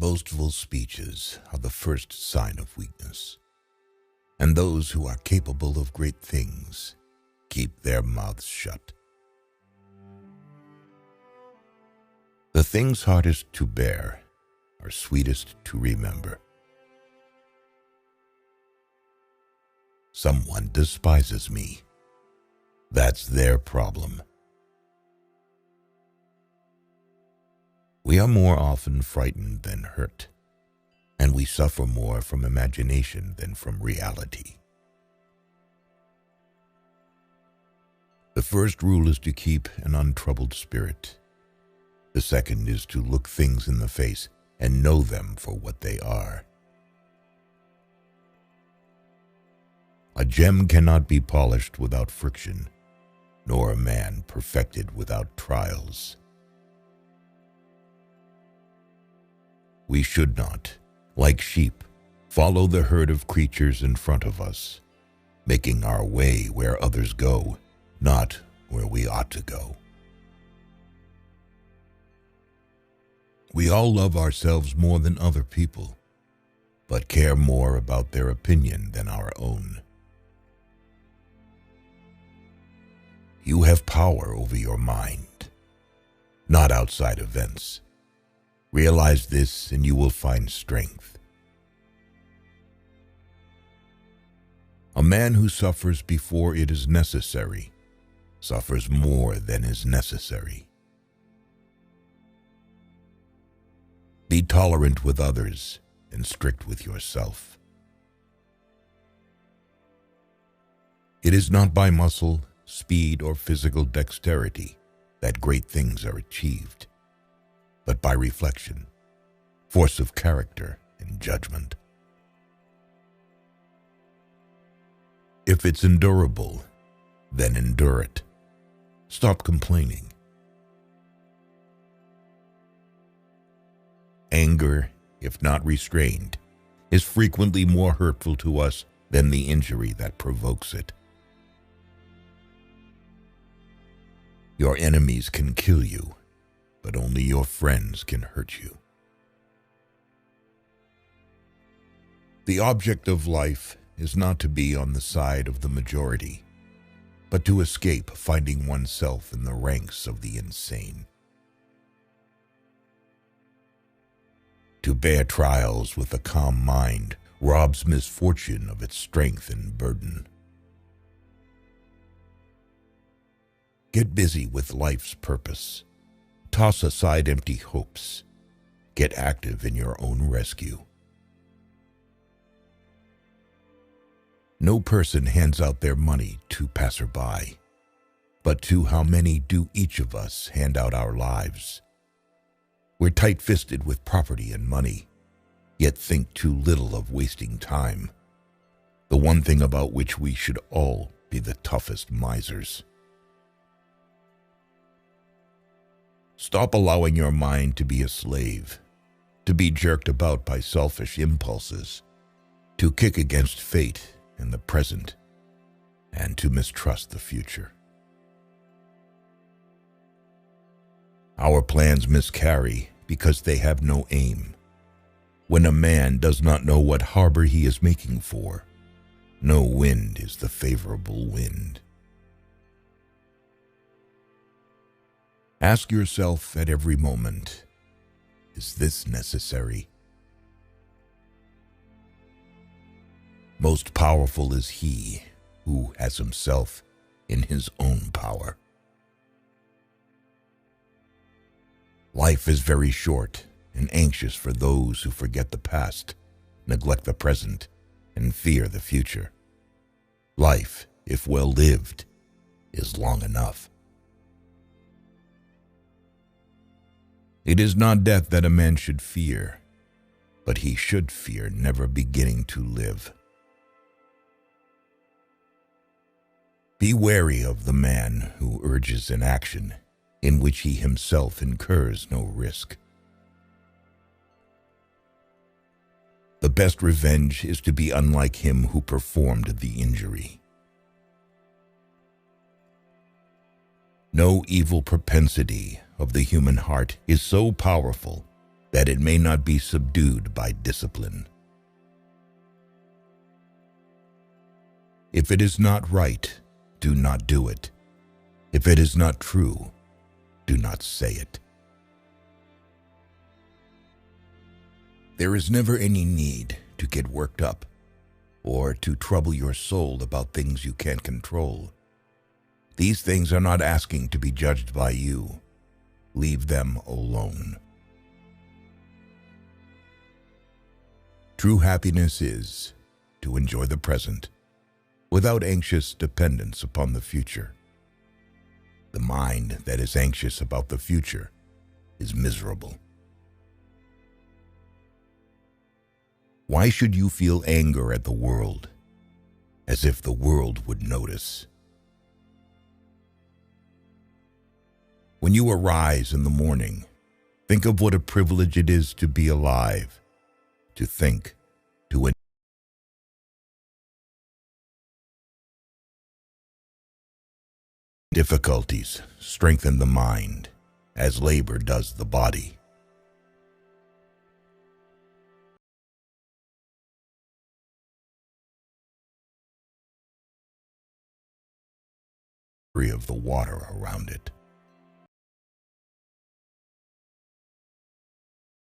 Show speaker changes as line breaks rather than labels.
Boastful speeches are the first sign of weakness, and those who are capable of great things keep their mouths shut. The things hardest to bear are sweetest to remember. Someone despises me. That's their problem. We are more often frightened than hurt, and we suffer more from imagination than from reality. The first rule is to keep an untroubled spirit. The second is to look things in the face and know them for what they are. A gem cannot be polished without friction, nor a man perfected without trials. We should not, like sheep, follow the herd of creatures in front of us, making our way where others go, not where we ought to go. We all love ourselves more than other people, but care more about their opinion than our own. You have power over your mind, not outside events. Realize this and you will find strength. A man who suffers before it is necessary suffers more than is necessary. Be tolerant with others and strict with yourself. It is not by muscle, speed, or physical dexterity that great things are achieved, but by reflection, force of character, and judgment. If it's endurable, then endure it. Stop complaining. Anger, if not restrained, is frequently more hurtful to us than the injury that provokes it. Your enemies can kill you, but only your friends can hurt you. The object of life is not to be on the side of the majority, but to escape finding oneself in the ranks of the insane. To bear trials with a calm mind robs misfortune of its strength and burden. Get busy with life's purpose. Toss aside empty hopes. Get active in your own rescue. No person hands out their money to passerby, but to how many do each of us hand out our lives? We're tight-fisted with property and money, yet think too little of wasting time, the one thing about which we should all be the toughest misers. Stop allowing your mind to be a slave, to be jerked about by selfish impulses, to kick against fate in the present, and to mistrust the future. Our plans miscarry because they have no aim. When a man does not know what harbor he is making for, no wind is the favorable wind. Ask yourself at every moment, is this necessary? Most powerful is he who has himself in his own power. Life is very short and anxious for those who forget the past, neglect the present, and fear the future. Life, if well lived, is long enough. It is not death that a man should fear, but he should fear never beginning to live. Be wary of the man who urges an action in which he himself incurs no risk. The best revenge is to be unlike him who performed the injury. No evil propensity of the human heart is so powerful that it may not be subdued by discipline. If it is not right, do not do it. If it is not true, do not say it. There is never any need to get worked up or to trouble your soul about things you can't control. These things are not asking to be judged by you. Leave them alone. True happiness is to enjoy the present without anxious dependence upon the future. The mind that is anxious about the future is miserable. Why should you feel anger at the world, as if the world would notice? When you arise in the morning, think of what a privilege it is to be alive, to think, to difficulties strengthen the mind, as labor does the body. Of the water around it.